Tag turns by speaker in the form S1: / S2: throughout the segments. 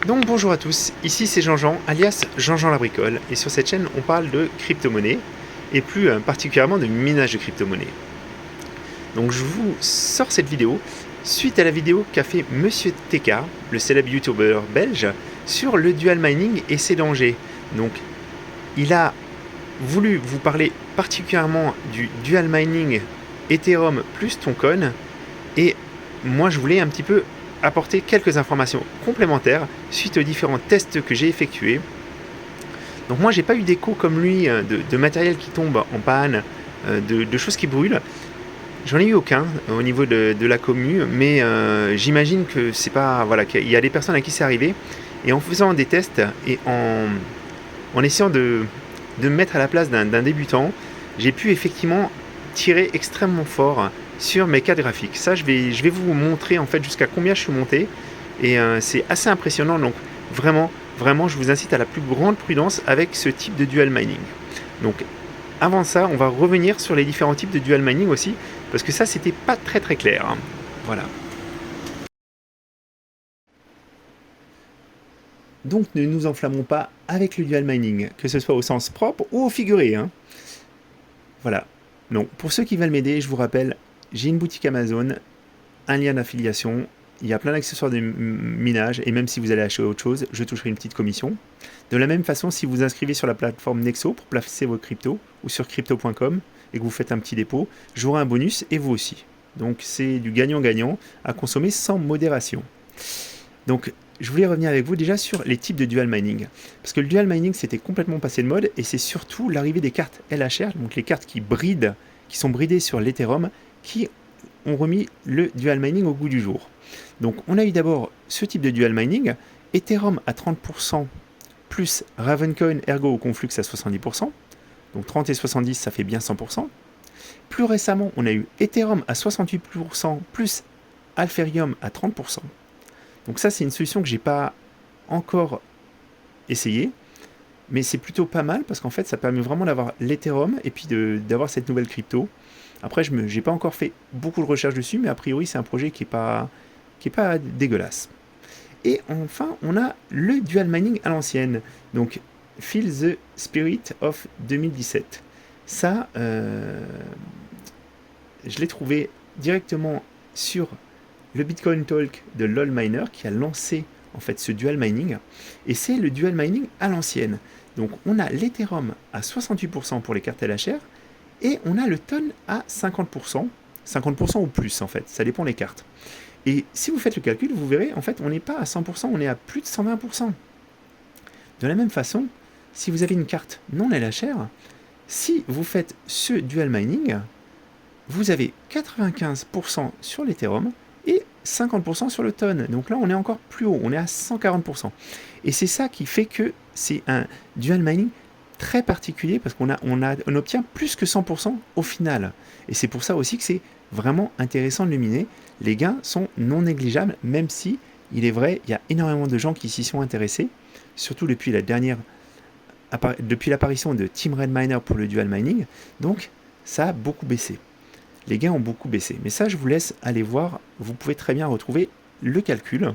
S1: Donc bonjour à tous, ici c'est Jean-Jean, alias Jean-Jean la bricole, et sur cette chaîne on parle de crypto-monnaie, et plus particulièrement de minage de crypto-monnaie. Donc je vous sors cette vidéo suite à la vidéo qu'a fait Monsieur TK, le célèbre youtubeur belge, sur le dual mining et ses dangers. Donc il a voulu vous parler particulièrement du dual mining Ethereum plus Toncoin, et moi je voulais un petit peu apporter quelques informations complémentaires suite aux différents tests que j'ai effectués. Donc moi j'ai pas eu d'écho comme lui de matériel qui tombe en panne, de choses qui brûlent. J'en ai eu aucun au niveau de la commu, mais j'imagine que c'est pas, voilà, qu'il y a des personnes à qui c'est arrivé. Et en faisant des tests et en essayant de me mettre à la place d'un débutant, j'ai pu effectivement tirer extrêmement fort sur mes cartes graphiques. Ça, je vais vous montrer en fait jusqu'à combien je suis monté, et c'est assez impressionnant. Donc vraiment, je vous incite à la plus grande prudence avec ce type de dual mining. Donc avant ça, on va revenir sur les différents types de dual mining aussi, parce que ça, c'était pas très très clair. Voilà. Donc ne nous enflammons pas avec le dual mining, que ce soit au sens propre ou au figuré. Voilà. Donc pour ceux qui veulent m'aider, je vous rappelle, j'ai une boutique Amazon, un lien d'affiliation, il y a plein d'accessoires de minage, et même si vous allez acheter autre chose, je toucherai une petite commission. De la même façon, si vous vous inscrivez sur la plateforme Nexo pour placer vos cryptos, ou sur crypto.com, et que vous faites un petit dépôt, j'aurai un bonus, et vous aussi. Donc c'est du gagnant-gagnant à consommer sans modération. Donc je voulais revenir avec vous déjà sur les types de dual mining. Parce que le dual mining c'était complètement passé de mode, et c'est surtout l'arrivée des cartes LHR, donc les cartes qui sont bridées sur l'Ethereum, qui ont remis le dual mining au goût du jour. Donc on a eu d'abord ce type de dual mining, Ethereum à 30%, plus Ravencoin Ergo au Conflux à 70%, donc 30 et 70 ça fait bien 100%. Plus récemment on a eu Ethereum à 68%, plus Alpherium à 30%. Donc ça c'est une solution que j'ai pas encore essayée, mais c'est plutôt pas mal parce qu'en fait ça permet vraiment d'avoir l'Ethereum et puis d'avoir cette nouvelle crypto. Après je n'ai pas encore fait beaucoup de recherches dessus, mais a priori c'est un projet qui est pas dégueulasse. Et enfin on a le dual mining à l'ancienne, donc Feel the Spirit of 2017. Ça je l'ai trouvé directement sur le Bitcoin Talk de LolMiner qui a lancé en fait ce dual mining, et c'est le dual mining à l'ancienne. Donc on a l'Ethereum à 68% pour les cartes LHR, et on a le Ton à 50%, 50% ou plus en fait, ça dépend des cartes. Et si vous faites le calcul, vous verrez, en fait, on n'est pas à 100%, on est à plus de 120%. De la même façon, si vous avez une carte non LHR, si vous faites ce dual mining, vous avez 95% sur l'Ethereum et 50% sur le Ton. Donc là, on est encore plus haut, on est à 140%. Et c'est ça qui fait que c'est un dual mining très particulier, parce qu'on on obtient plus que 100% au final. Et c'est pour ça aussi que c'est vraiment intéressant de le miner. Les gains sont non négligeables, même si, il est vrai, il y a énormément de gens qui s'y sont intéressés, surtout depuis l'apparition de Team Red Miner pour le dual mining. Donc ça a beaucoup baissé. Les gains ont beaucoup baissé. Mais ça, je vous laisse aller voir. Vous pouvez très bien retrouver le calcul.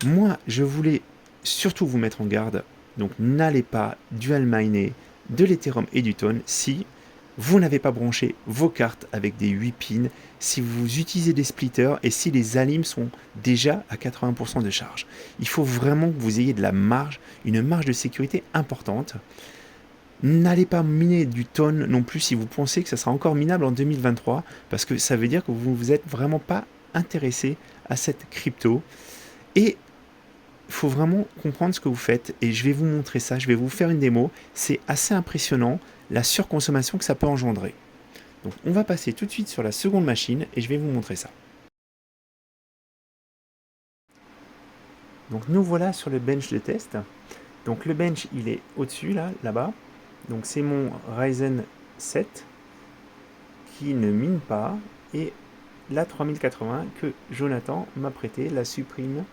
S1: Moi, je voulais surtout vous mettre en garde. Donc, n'allez pas dual miner de l'Ethereum et du Ton si vous n'avez pas branché vos cartes avec des 8 pins, si vous utilisez des splitters et si les alims sont déjà à 80% de charge. Il faut vraiment que vous ayez de la marge, une marge de sécurité importante. N'allez pas miner du Ton non plus si vous pensez que ça sera encore minable en 2023, parce que ça veut dire que vous ne vous êtes vraiment pas intéressé à cette crypto. Et il faut vraiment comprendre ce que vous faites, et je vais vous montrer ça, je vais vous faire une démo. C'est assez impressionnant la surconsommation que ça peut engendrer. Donc on va passer tout de suite sur la seconde machine et je vais vous montrer ça. Donc nous voilà sur le bench de test. Donc le bench il est au-dessus là-bas. Donc c'est mon Ryzen 7 qui ne mine pas, et la 3080 que Jonathan m'a prêté, la Supreme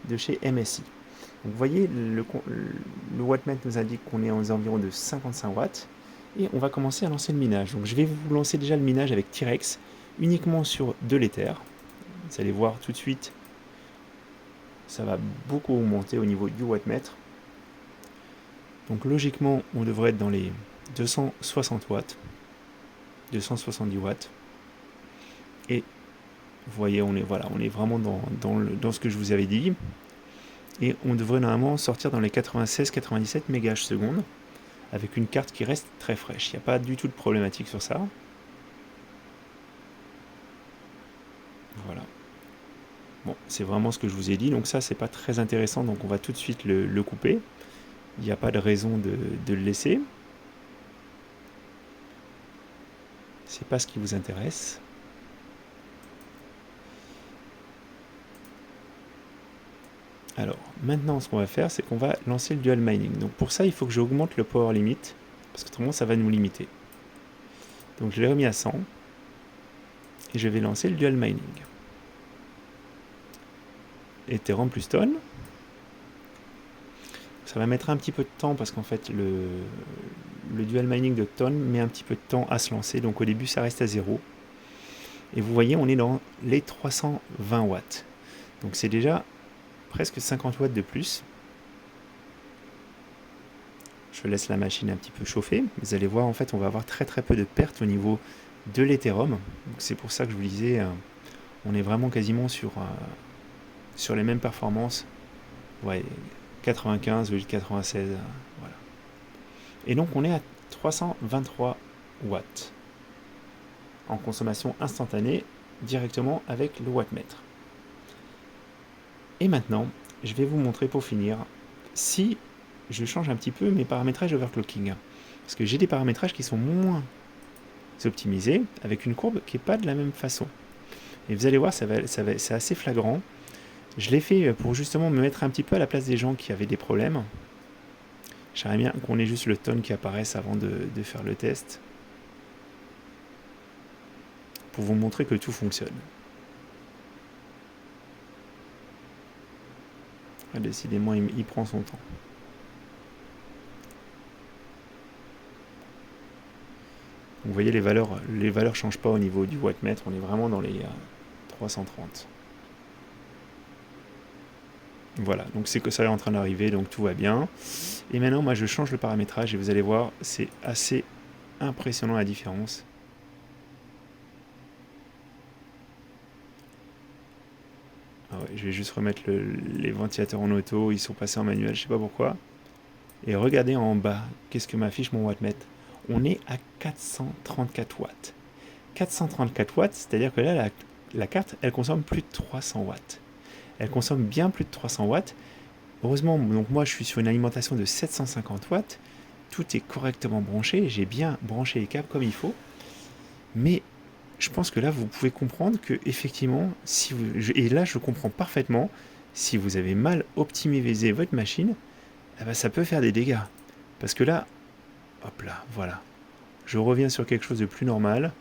S1: de chez MSI. Donc vous voyez, le wattmètre nous indique qu'on est aux environs de 55 watts, et on va commencer à lancer le minage. Donc je vais vous lancer déjà le minage avec T-Rex, uniquement sur de l'Ether. Vous allez voir tout de suite ça va beaucoup augmenter au niveau du wattmètre. Donc logiquement, on devrait être dans les 260 watts, 270 watts. Et vous voyez, on est vraiment dans ce que je vous avais dit. Et on devrait normalement sortir dans les 96-97 MHz avec une carte qui reste très fraîche. Il n'y a pas du tout de problématique sur ça. Voilà. Bon, c'est vraiment ce que je vous ai dit. Donc ça, c'est pas très intéressant. Donc on va tout de suite le couper. Il n'y a pas de raison de le laisser. C'est pas ce qui vous intéresse. Alors, maintenant, ce qu'on va faire, c'est qu'on va lancer le dual mining. Donc pour ça, il faut que j'augmente le power limit, parce que autrement, ça va nous limiter. Donc je l'ai remis à 100, et je vais lancer le dual mining. Ethereum plus tonne. Ça va mettre un petit peu de temps, parce qu'en fait, le dual mining de tonne met un petit peu de temps à se lancer. Donc au début, ça reste à 0. Et vous voyez, on est dans les 320 watts. Donc c'est déjà presque 50 watts de plus. Je laisse la machine un petit peu chauffer. Vous allez voir, en fait, on va avoir très très peu de pertes au niveau de l'Ethereum. C'est pour ça que je vous disais, on est vraiment quasiment sur les mêmes performances. Ouais, 95 96. Voilà. Et donc on est à 323 watts en consommation instantanée directement avec le wattmètre. Et maintenant, je vais vous montrer pour finir si je change un petit peu mes paramétrages overclocking. Parce que j'ai des paramétrages qui sont moins optimisés avec une courbe qui n'est pas de la même façon. Et vous allez voir, c'est assez flagrant. Je l'ai fait pour justement me mettre un petit peu à la place des gens qui avaient des problèmes. J'aimerais bien qu'on ait juste le tonne qui apparaisse avant de faire le test. Pour vous montrer que tout fonctionne. Décidément, il prend son temps. Vous voyez, les valeurs ne changent pas au niveau du wattmètre. On est vraiment dans les 330. Voilà, donc c'est que ça est en train d'arriver, donc tout va bien. Et maintenant, moi, je change le paramétrage et vous allez voir, c'est assez impressionnant la différence. Ah ouais, je vais juste remettre les ventilateurs en auto, ils sont passés en manuel, je sais pas pourquoi. Et regardez en bas, qu'est-ce que m'affiche mon wattmètre? On est à 434 watts. 434 watts, c'est-à-dire que là, la carte, elle consomme plus de 300 watts. Elle consomme bien plus de 300 watts. Heureusement, donc moi, je suis sur une alimentation de 750 watts. Tout est correctement branché. J'ai bien branché les câbles comme il faut. Mais je pense que là, vous pouvez comprendre que effectivement, et là, je comprends parfaitement, si vous avez mal optimisé votre machine, eh ben, ça peut faire des dégâts. Parce que là, hop là, voilà. Je reviens sur quelque chose de plus normal.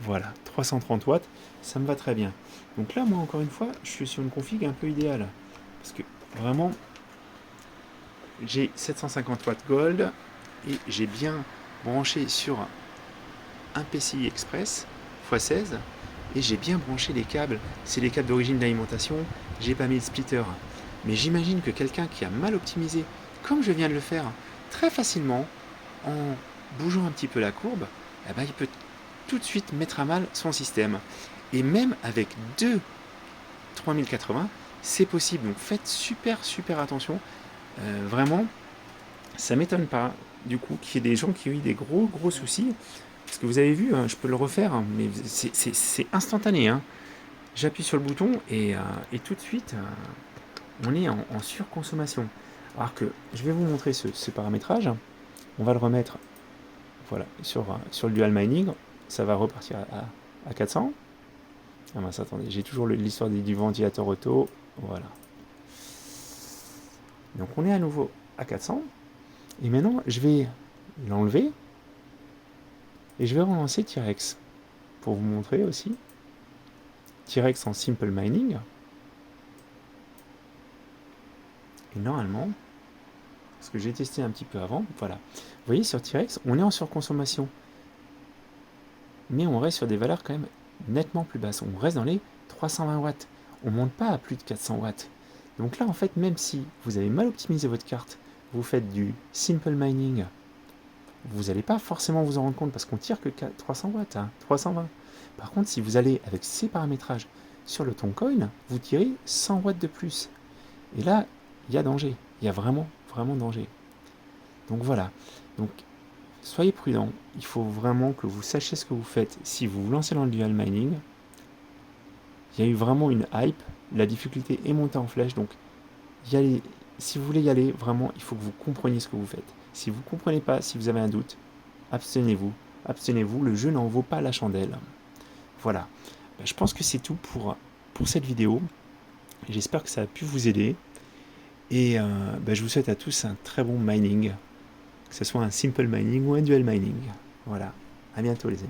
S1: Voilà, 330 watts, ça me va très bien. Donc là, moi, encore une fois, je suis sur une config un peu idéale. Parce que vraiment, j'ai 750 watts gold et j'ai bien branché sur un PCI Express x16 et j'ai bien branché les câbles. C'est les câbles d'origine d'alimentation, j'ai pas mis le splitter. Mais j'imagine que quelqu'un qui a mal optimisé, comme je viens de le faire, très facilement, en bougeant un petit peu la courbe, eh ben, il peut tout de suite mettre à mal son système. Et même avec deux 3080, c'est possible. Donc faites super attention. Vraiment, ça m'étonne pas du coup qu'il y ait des gens qui ont eu des gros soucis. Parce que vous avez vu, je peux le refaire, mais c'est instantané. Hein. J'appuie sur le bouton et tout de suite, on est en surconsommation. Alors que je vais vous montrer ce paramétrage. On va le remettre voilà, sur le dual mining. Ça va repartir à 400. Ah mince, attendez, j'ai toujours l'histoire du ventilateur auto. Voilà. Donc on est à nouveau à 400. Et maintenant, je vais l'enlever. Et je vais relancer T-Rex. Pour vous montrer aussi. T-Rex en simple mining. Et normalement, parce que j'ai testé un petit peu avant, voilà. Vous voyez, sur T-Rex, on est en surconsommation. Mais on reste sur des valeurs quand même nettement plus basses. On reste dans les 320 watts. On ne monte pas à plus de 400 watts. Donc là, en fait, même si vous avez mal optimisé votre carte, vous faites du simple mining, vous n'allez pas forcément vous en rendre compte parce qu'on tire que 300 watts, hein, 320. Par contre, si vous allez avec ces paramétrages sur le Toncoin, vous tirez 100 watts de plus. Et là, il y a danger. Il y a vraiment, vraiment danger. Donc voilà. Donc, soyez prudents. Il faut vraiment que vous sachiez ce que vous faites. Si vous vous lancez dans le dual mining, il y a eu vraiment une hype. La difficulté est montée en flèche. Donc, y aller. Si vous voulez y aller, vraiment, il faut que vous compreniez ce que vous faites. Si vous ne comprenez pas, si vous avez un doute, abstenez-vous. Abstenez-vous, le jeu n'en vaut pas la chandelle. Voilà. Je pense que c'est tout pour cette vidéo. J'espère que ça a pu vous aider. Et je vous souhaite à tous un très bon mining, que ce soit un simple mining ou un dual mining. Voilà. À bientôt les amis.